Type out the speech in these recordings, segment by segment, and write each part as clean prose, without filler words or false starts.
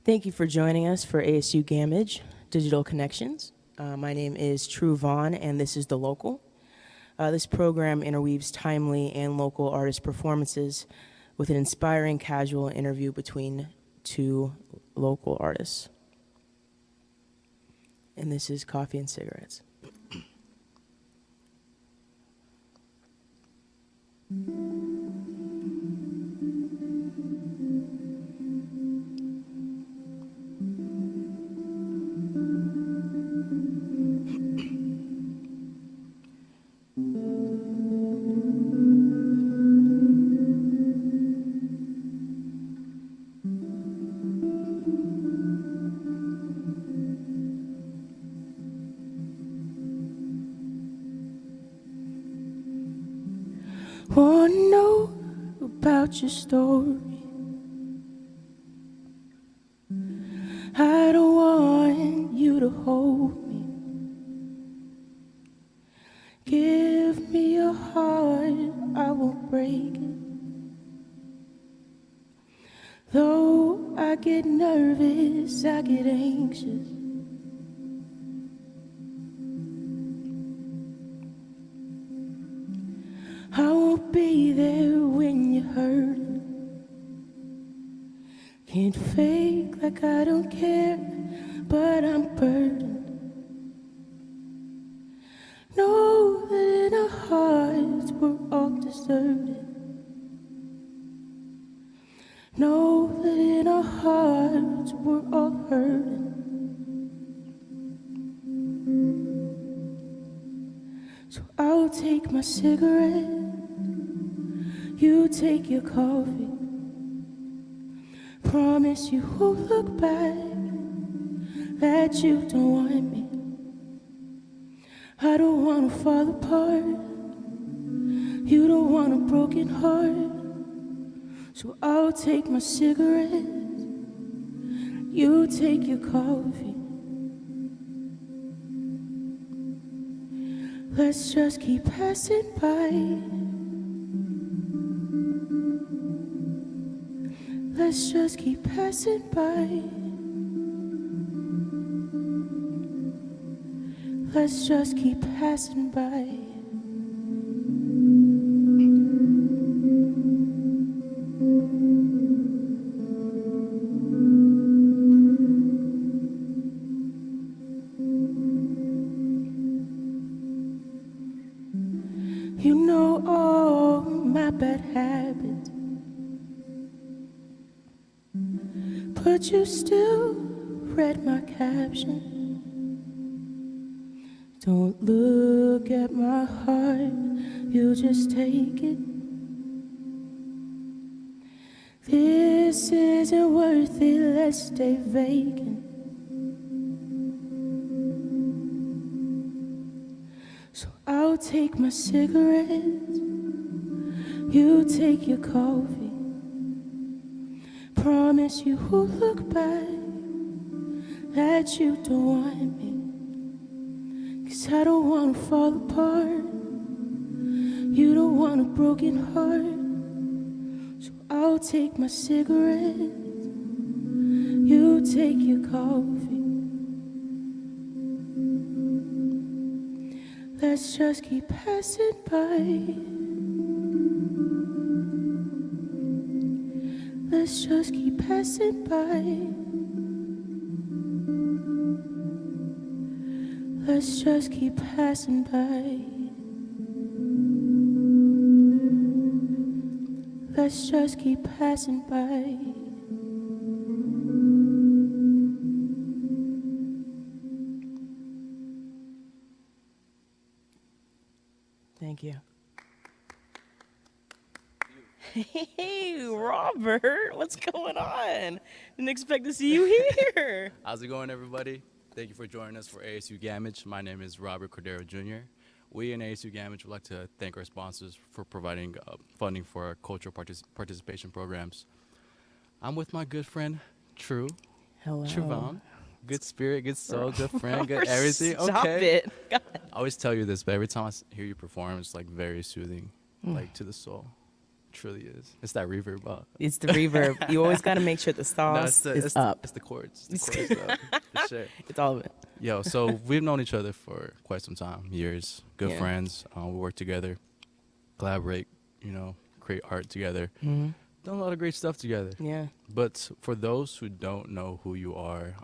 Thank you for joining us for ASU Gamage Digital Connections. My name is TRUVONNE, and this is The Local. This program interweaves timely and local artist performances with an inspiring casual interview between two local artists. And this is Coffee and Cigarettes. Wanna know about your story. I don't want you to hold me. Give me your heart, I won't break it. Though I get nervous, I get anxious. I won't be there when you're hurting. Can't fake like I don't care, but I'm burdened. Know that in our hearts we're all deserted. Know that in our hearts we're all hurting. So I'll take my cigarette, you take your coffee. Promise you won't look back, that you don't want me. I don't wanna fall apart, you don't want a broken heart. So I'll take my cigarette, you take your coffee. Let's just keep passing by. Let's just keep passing by. Let's just keep passing by. You know all my bad habits, but you still read my caption. Don't look at my heart, you'll just take it. This isn't worth it, let's stay vacant. So I'll take my cigarettes, you take your coffee. Promise you won't look back, that you don't want me. 'Cause I don't wanna fall apart, you don't want a broken heart. So I'll take my cigarettes, you take your coffee. Let's just keep passing by. Let's just keep passing by. Let's just keep passing by. Let's just keep passing by. Thank you. Hey, Robert, what's going on? Didn't expect to see you here. How's it going, everybody? Thank you for joining us for ASU Gamage. My name is Robert Cordero Jr. We in ASU Gamage would like to thank our sponsors for providing funding for our cultural participation programs. I'm with my good friend, True. Hello. TRUVONNE. Good spirit, good soul, good friend, good everything. Stop Okay. it. God. I always tell you this, but every time I hear you perform, it's like very soothing, like to the soul. truly is. It's that reverb. It's the reverb. You always got to make sure the sauce is up. It's the chords. It's the chords stuff, for sure. It's all of it. Yo, so we've known each other for quite some time, years. Good Yeah. friends. We work together, collaborate, create art together. Mm-hmm. Done a lot of great stuff together. Yeah. But for those who don't know who you are,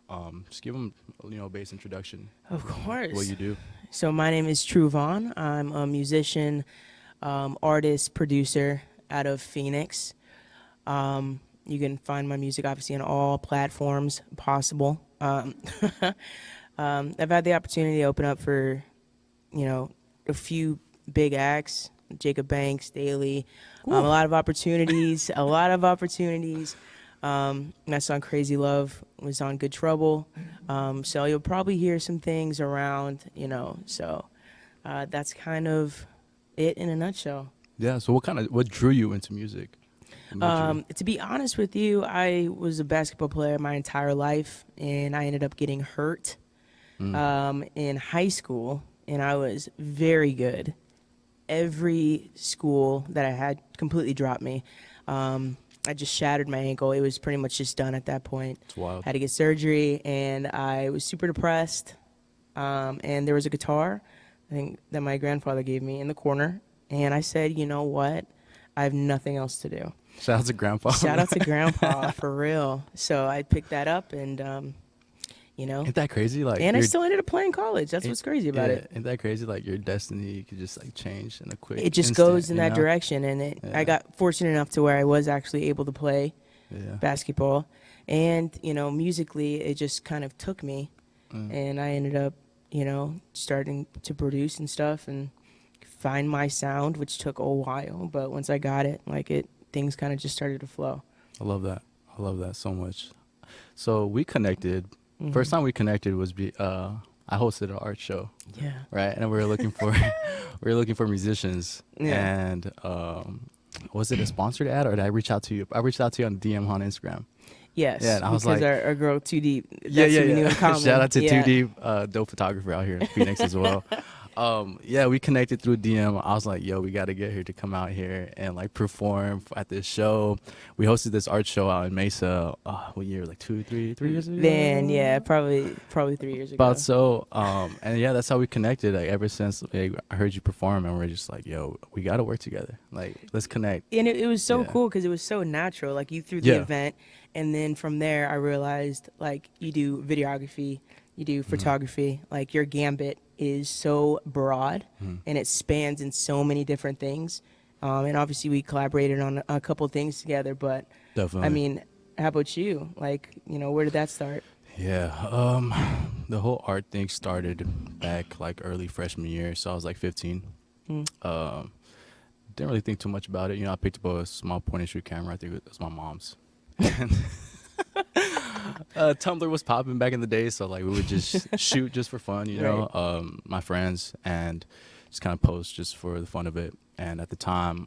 just give them, a base introduction. Of course. What you do. So my name is TRUVONNE. I'm a musician, artist, producer out of Phoenix. You can find my music obviously on all platforms possible. I've had the opportunity to open up for, a few big acts, Jacob Banks, Daly, a lot of opportunities, My song Crazy Love was on Good Trouble. So you'll probably hear some things around, so that's kind of it in a nutshell. Yeah. So what drew you into music? To be honest with you, I was a basketball player my entire life, and I ended up getting hurt in high school, and I was very good. Every school that I had completely dropped me. I just shattered my ankle. It was pretty much just done at that point. It's wild. Had to get surgery, and I was super depressed. And there was a guitar, I think, that my grandfather gave me in the corner, and I said, you know what? I have nothing else to do. Shout out to Grandpa. Shout out to Grandpa, for real. So I picked that up, and Ain't that crazy? and I still ended up playing college. That's what's crazy about it. Ain't that crazy? Like your destiny could just change in a quick. It just instant, goes in that direction, and I got fortunate enough to where I was actually able to play basketball, and musically it just kind of took me, and I ended up starting to produce and stuff and find my sound, which took a while, but once I got it, things kind of just started to flow. I love that. I love that so much. So we connected. First time we connected was I hosted an art show. Yeah. Right, and we were looking for musicians. Yeah. And was it a sponsored ad or did I reach out to you? I reached out to you on DM on Instagram. Yes. Yeah, and I was because like, our girl Too Deep. That's yeah. who we knew in common. Shout out to Too Deep, dope photographer out here in Phoenix as well. We connected through DM. I was like, yo, we got to get her to come out here and perform at this show. We hosted this art show out in Mesa. What year? 3 years ago? Then, yeah, probably 3 years ago. About so. And yeah, that's how we connected. Ever since I heard you perform, and we're just like, yo, we got to work together. Let's connect. And it was so cool because it was so natural. You threw the event, and then from there, I realized you do videography, you do photography. Your gambit is so broad, and it spans in so many different things. And obviously, we collaborated on a couple things together. But Definitely. I mean, how about you? Where did that start? Yeah. The whole art thing started back early freshman year. So I was 15. Didn't really think too much about it. I picked up a small point-and-shoot camera. I think it was my mom's. Tumblr was popping back in the day, so we would just shoot just for fun, Right. My friends, and just kind of post just for the fun of it. And at the time,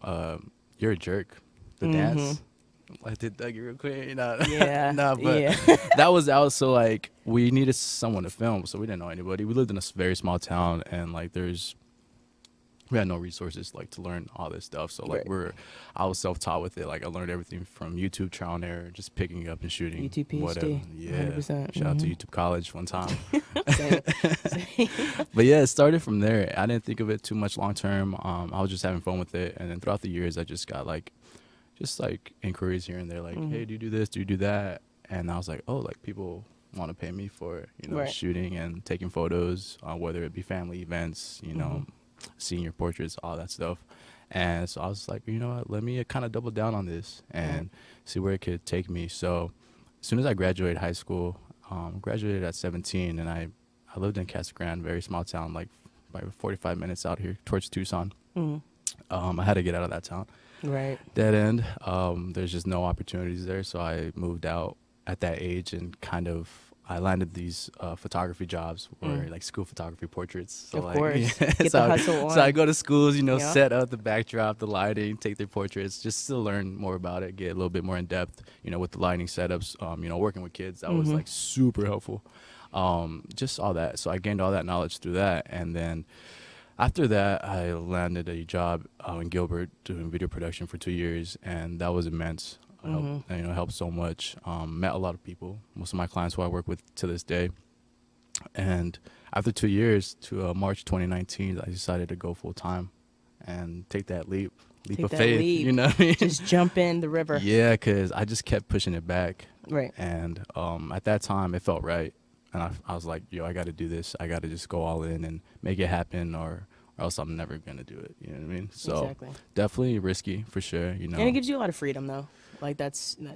You're a Jerk, the dance, I did Dougie real quick, Yeah. but that was out. So we needed someone to film, so we didn't know anybody. We lived in a very small town, and we had no resources to learn all this stuff. So Right. I was self-taught with it. I learned everything from YouTube trial and error, just picking it up and shooting. YouTube PhD, whatever. Yeah. 100%. Shout out to YouTube College one time. Same. But yeah, it started from there. I didn't think of it too much long term. I was just having fun with it, and then throughout the years, I just got inquiries here and there, hey, do you do this? Do you do that? And I was like, oh, people want to pay me for Right. shooting and taking photos, whether it be family events, senior portraits, all that stuff. And so I was like, you know what, let me kind of double down on this and see where it could take me. So as soon as I graduated high school, graduated at 17, and I lived in Casa Grande, very small town, like 45 minutes out here towards Tucson. I had to get out of that town. Right. Dead end. There's just no opportunities there, so I moved out at that age and I landed these photography jobs where school photography portraits. So Of course. Get the so, hustle on. so I go to schools, Yeah. set up the backdrop, the lighting, take their portraits, just to learn more about it, get a little bit more in depth, with the lighting setups, working with kids. That was super helpful. Just all that. So I gained all that knowledge through that. And then After that, I landed a job in Gilbert doing video production for 2 years, and that was immense. Helped so much. Met a lot of people, most of my clients who I work with to this day. And after 2 years, to March 2019, I decided to go full time and take that leap of faith. leap. You know what I mean? Just jump in the river. Yeah, because I just kept pushing it back. Right. And at that time, it felt right. And I was like, yo, I got to do this. I got to just go all in and make it happen, or else I'm never going to do it. You know what I mean? So Exactly. definitely risky for sure. You know, And it gives you a lot of freedom, though. Like, that's Yeah.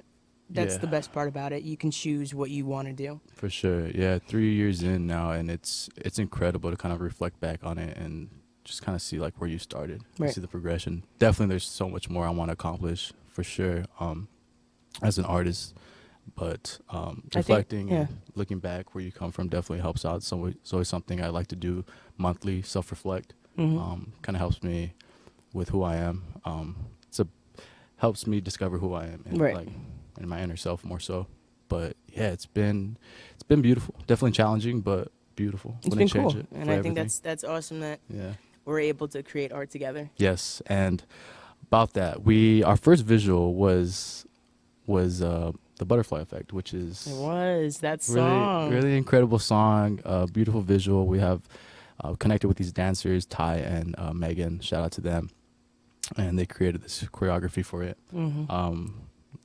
the best part about it. You can choose what you want to do. For sure. Yeah, 3 years in now, and it's incredible to kind of reflect back on it and just kind of see like where you started. Right. See the progression. Definitely there's so much more I want to accomplish for sure as an artist. But reflecting and looking back where you come from definitely helps out. So it's always something I like to do monthly, self-reflect. Kind of helps me with who I am. Helps me discover who I am and Right. like in my inner self more so. But yeah, it's been beautiful. Definitely challenging, but beautiful. It's Wouldn't been cool. change it And for I think everything. that's awesome that Yeah. we're able to create art together. Yes, and about that, our first visual was the Butterfly Effect, which is It was that song. really incredible song, beautiful visual. We have connected with these dancers, Ty and Megan. Shout out to them, and they created this choreography for it.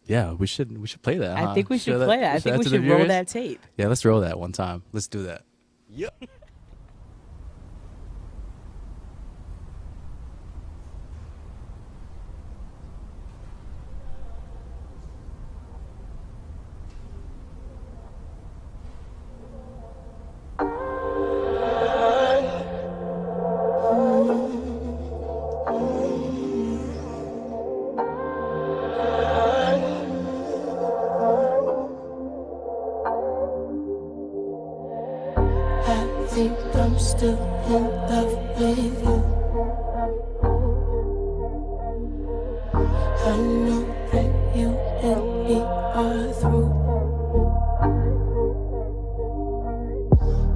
Yeah, we should play that. I huh? think we should Show play that. I show think we to the should roll viewers? that tape. Yeah, let's roll that one time. Let's do that. Yep. I think I'm still in love with you. I know that you and me are through.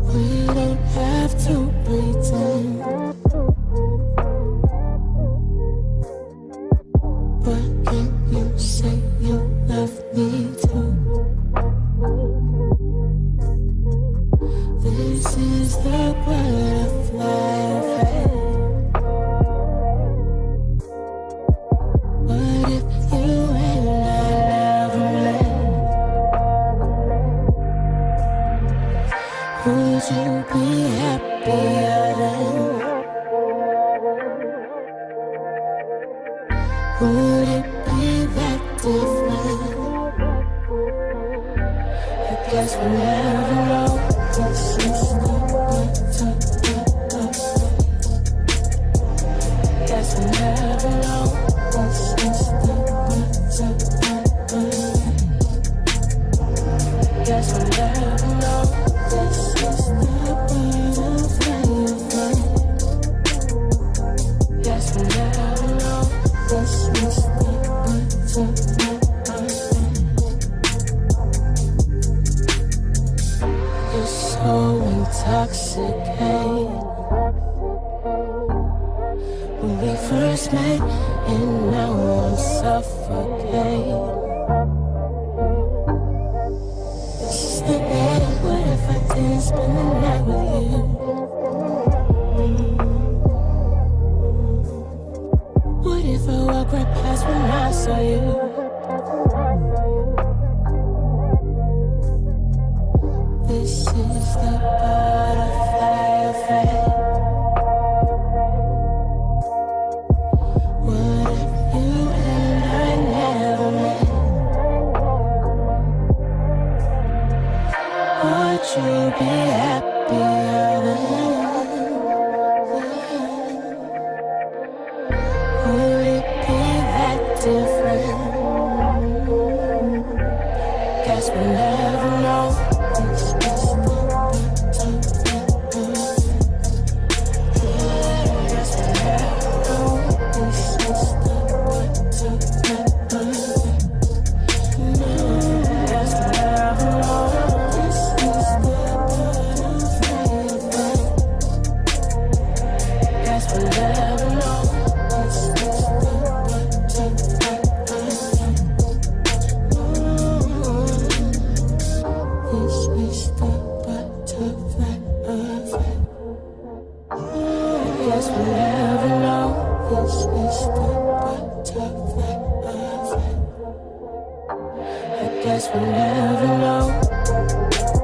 We don't have to pretend. But can you say you love me too? This is the butterfly effect. What if you and I never met? Would you be happier then? Would it be that different? I guess we'll never know. This is the butterfly. Guess we'll never know. This is the butterfly. Guess we'll never know. This is the butterfly. Guess we'll never know. This is the butterfly. You're so intoxicating. When we first met, and now I'm suffocating. This is the end. What if I didn't spend the night with you? What if I walk right past when I saw you? This is the butterfly effect. What if you and I never met? Would you be happier then? Would it be that different? Guess we'll never know. Guess guess we'll never know.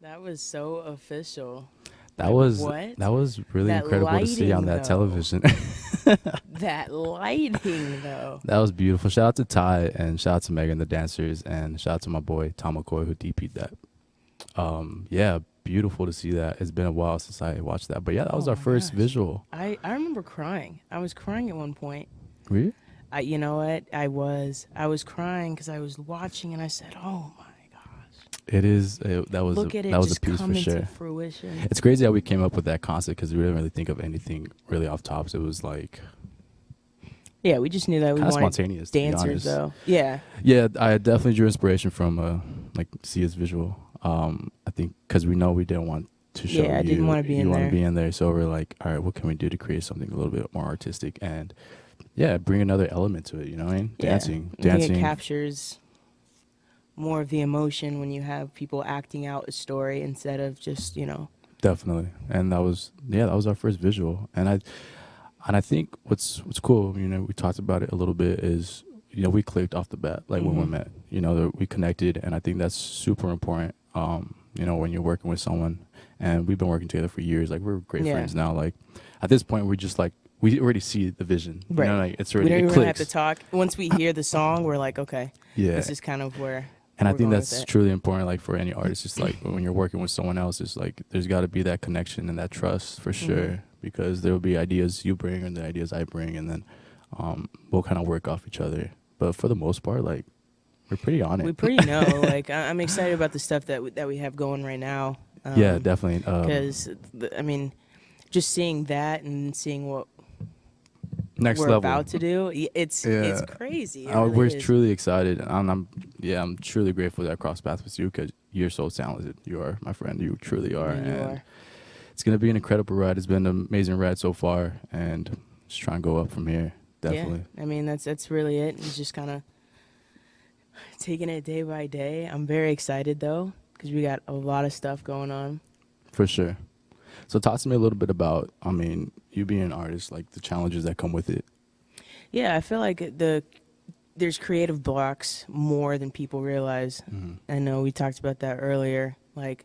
That was so official. That Like, was what? that was really That incredible to see on lighting, that though. television. That lighting, though. That was beautiful. Shout out to Ty and shout out to Megan, the dancers, and shout out to my boy Tom McCoy who DP'd that. Yeah, beautiful to see that. It's been a while since I watched that, but yeah, that was Oh our my first gosh. visual. I remember crying. I was crying at one point. Really? You know what? I was crying because I was watching and I said, "Oh my gosh, It is. That was look a, at it that was a just piece come for into sure. fruition." It's crazy how we came up with that concept because we didn't really think of anything really off tops. It was like Yeah, we just knew that we kind of wanted spontaneous. To be dancers, honest. though. Yeah, Yeah, I definitely drew inspiration from like Sia's visual. I think because we know we didn't want to show Yeah, I you. didn't wanna be you in want there. to be in there, so we're like, all right, what can we do to create something a little bit more artistic and yeah, bring another element to it. You know what I mean? yeah. Dancing, I think dancing. it captures more of the emotion when you have people acting out a story instead of just Definitely, and that was our first visual, and I think what's cool, we talked about it a little bit, is we clicked off the bat, like when we Mhm. met, we connected, and I think that's super important. When you're working with someone, and we've been working together for years, like we're great Yeah. friends now. Like at this point, we're just like we already see the vision, Right. like it's We already don't it even have clicks. to talk. Once we hear the song, we're like, okay, Yeah, this is kind of where. and I we're think going with that's it. truly important, like for any artist. It's like when you're working with someone else, it's like there's got to be that connection and that trust for sure, Mhm. because there will be ideas you bring and the ideas I bring, and then we'll kind of work off each other. But for the most part, like we're pretty on it. We pretty know. Like I'm excited about the stuff that we have going right now. Yeah, definitely. Because I mean, just seeing that and seeing what Next we're level. about to do, it's Yeah. crazy. It We're really is. truly excited, and I'm truly grateful that I crossed paths with you because you're so talented. You are, my friend. You truly are. Yeah, you and are. It's gonna be an incredible ride. It's been an amazing ride so far, and just trying to go up from here. Definitely. Yeah, I mean that's really it. It's just kind of taking it day by day. I'm very excited though because we got a lot of stuff going on. For sure. So talk to me a little bit about, you being an artist, like the challenges that come with it. Yeah, I feel like there's creative blocks more than people realize. Mm-hmm. I know we talked about that earlier. Like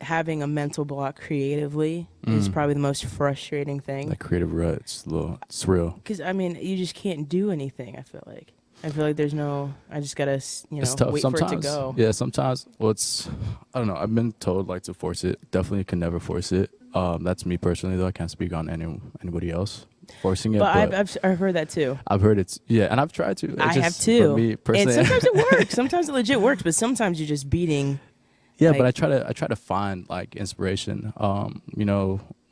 having a mental block creatively is probably the most frustrating thing. That creative rut, it's a little surreal. Because I mean, you just can't do anything. I feel like there's no. I just gotta It's tough wait sometimes. for it to go. Yeah, sometimes. Well, I don't know. I've been told like to force it. Definitely can never force it. That's me personally, though. I can't speak on anybody else forcing it. But I've heard that too. I've heard and I've tried to. I have too. For me And personally, sometimes it works. Sometimes it legit works, but sometimes you're just beating. yeah, like- but I try to find like inspiration.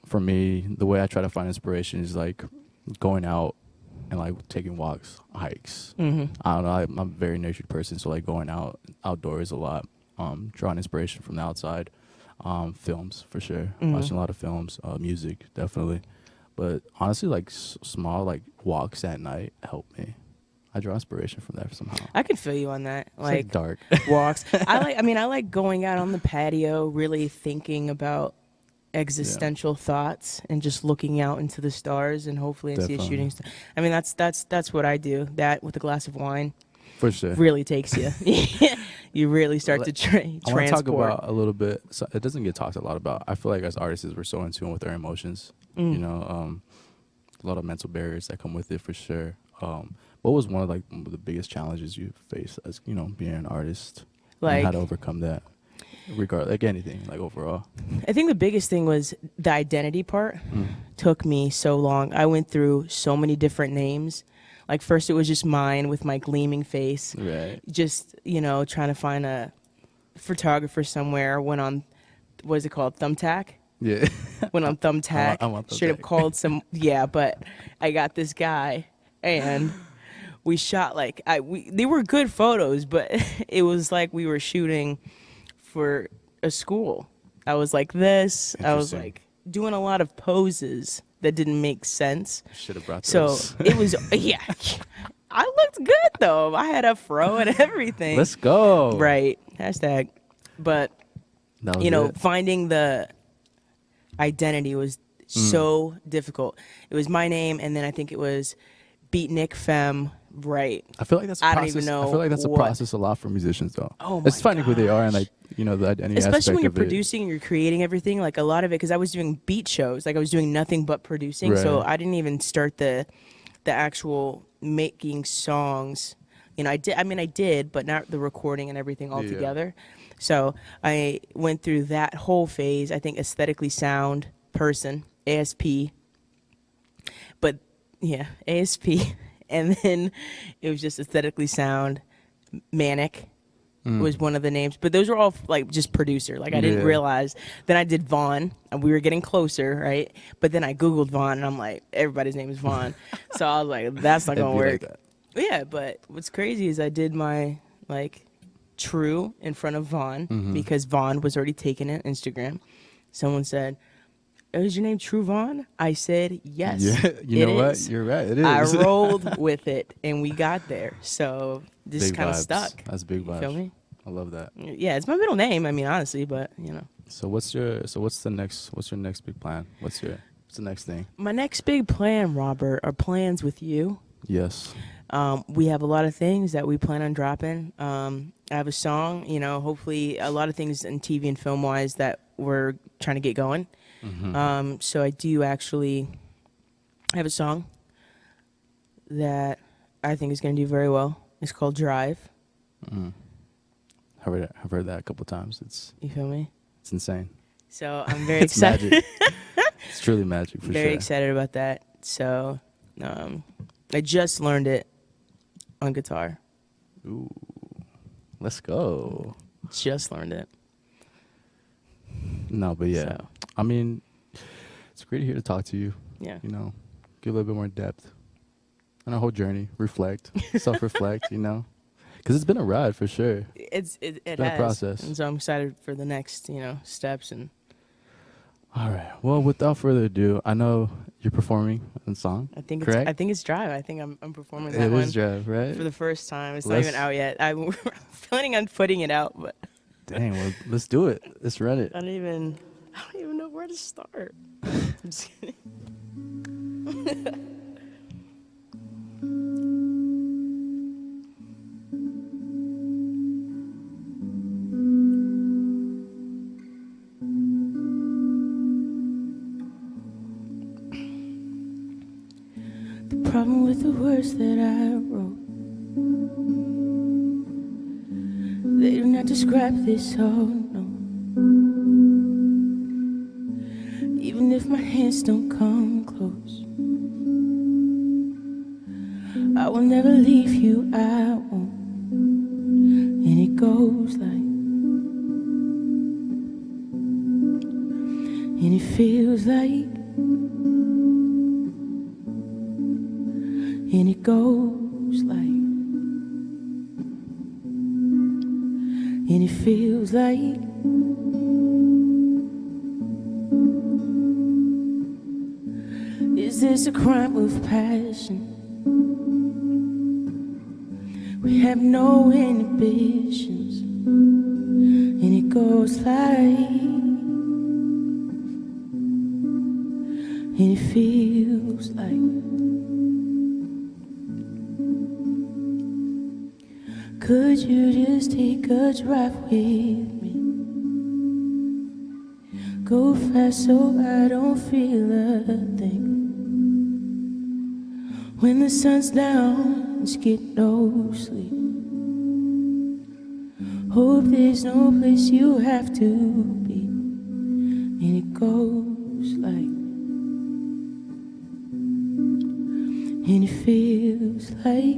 For me, the way I try to find inspiration is like going out and like taking walks, hikes. Mhm. I don't know. I'm a very nurtured person, so like going outdoors a lot. Drawing inspiration from the outside. Films for sure. Mhm. Watching a lot of films. Music definitely. But honestly, like small like walks at night help me. I draw inspiration from that somehow. I can feel you on that. It's like dark. Walks. I like going out on the patio, really thinking about existential thoughts and just looking out into the stars and hopefully I see a Definitely. shooting star. I mean, that's what I do. That with a glass of wine For sure. really takes you. You really start to I want to transport. talk about a little bit. So it doesn't get talked a lot about. I feel like as artists, we're so in tune with our emotions. Mm. A lot of mental barriers that come with it for sure. What was one of the biggest challenges you faced as being an artist? And how to overcome that, regard like anything, like overall. I think the biggest thing was the identity part. Took me so long. I went through so many different names. Like first it was just mine with my gleaming face. Right. Just, trying to find a photographer somewhere. Went on, what is it called? Thumbtack? Yeah. Went on Thumbtack. I'm on Straight up Thumbtack. called some, yeah, but I got this guy and we shot they were good photos, but it was like we were shooting for a school. I was like this. I was Interesting. like doing a lot of poses that didn't make sense. Should have brought So those. it was, yeah. I looked good though. I had a fro and everything. Let's go. Right. Hashtag. But, That was it. finding the identity was so difficult. It was my name, and then I think it was Beatnik Femme. Right. I feel like that's a I don't process. even know I feel like that's a what- process a lot for musicians, though. Oh It's my finding who they are and gosh. the identity Especially aspect when you're of it. producing and you're creating everything, like a lot of it, because I was doing beat shows, like I was doing nothing but producing, so Right. I didn't even start the actual making songs. I did, but not the recording and everything all Yeah. together. So I went through that whole phase. I think aesthetically sound person, ASP, but yeah, ASP, and then it was just aesthetically sound, manic. Was one of the names, but those were all like just producer. Like I didn't Yeah. realize. Then I did Vaughn, and we were getting closer, right? But then I googled Vaughn, and I'm like, everybody's name is Vaughn, so I was like, that's not It'd gonna be work. like that. Yeah, but what's crazy is I did my True in front of Vaughn because Vaughn was already taken on Instagram. Someone said, "Is your name True Vaughn?" I said, "Yes." Yeah, you know it what? is." You're right. It is. I rolled with it, and we got there. So this Big kind of vibes. stuck. That's big You vibes. feel me? I love that. Yeah, it's my middle name. I mean, honestly, but So what's your next big plan? What's the next thing? my next big plan, Robert, are plans with you. Yes. We have a lot of things that we plan on dropping. I have a song, hopefully a lot of things in TV and film wise that we're trying to get going. So I do actually have a song that I think is going to do very well. It's called Drive. I've heard that a couple times. You feel me? It's insane. So I'm very It's excited. magic. It's truly magic for Very sure. excited about that. So I just learned it on guitar. Ooh, let's go. Just learned it. No, but yeah, So, I mean, it's great here to talk to you. yeah. Give a little bit more depth on our whole journey. Reflect, self-reflect. Because it's been a ride for sure. It been a has. process. And so I'm excited for the next, steps. And All right. Well, without further ado, I know you're performing a song. I think correct? it's Drive. I think I'm performing that It one is Drive, right? for the first time. It's not Let's- even out yet. I'm planning on putting it out, but Dang. Well, let's do it. Let's run it. I don't even know where to start. I'm just kidding. The problem with the words that I wrote, they do not describe this, oh no. Even if my hands don't come close, I will never leave you, I won't. And it goes like, and it feels like, and it goes like, and it feels like, is this a crime of passion? We have no inhibitions, and it goes like, and it feels like. Could you just take a drive with me? Go fast so I don't feel a thing. When the sun's down, just get no sleep. Hope there's no place you have to be. And it goes like, And it feels like,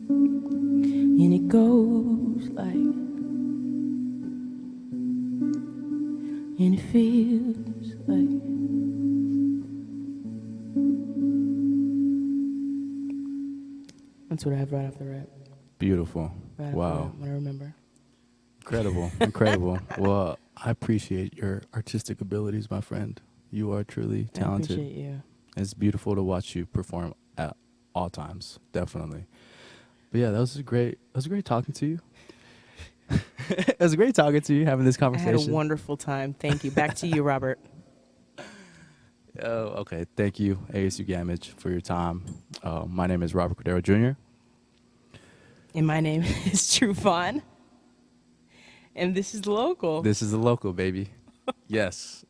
and it goes like, and it feels like. That's what I have right off the rip. Beautiful. Right off the Wow. rip, what I remember. Incredible. Incredible. Well, I appreciate your artistic abilities, my friend. You are truly talented. I appreciate you. It's beautiful to watch you perform at all times, definitely. But yeah, that was great. It was great talking to you. It was great talking to you, having this I conversation. had a wonderful time. Thank you. Back to you, Robert. Oh, okay. Thank you, ASU Gamage, for your time. My name is Robert Cordero Jr. And my name is TRUVONNE. And this is Local. This is the local, baby. Yes.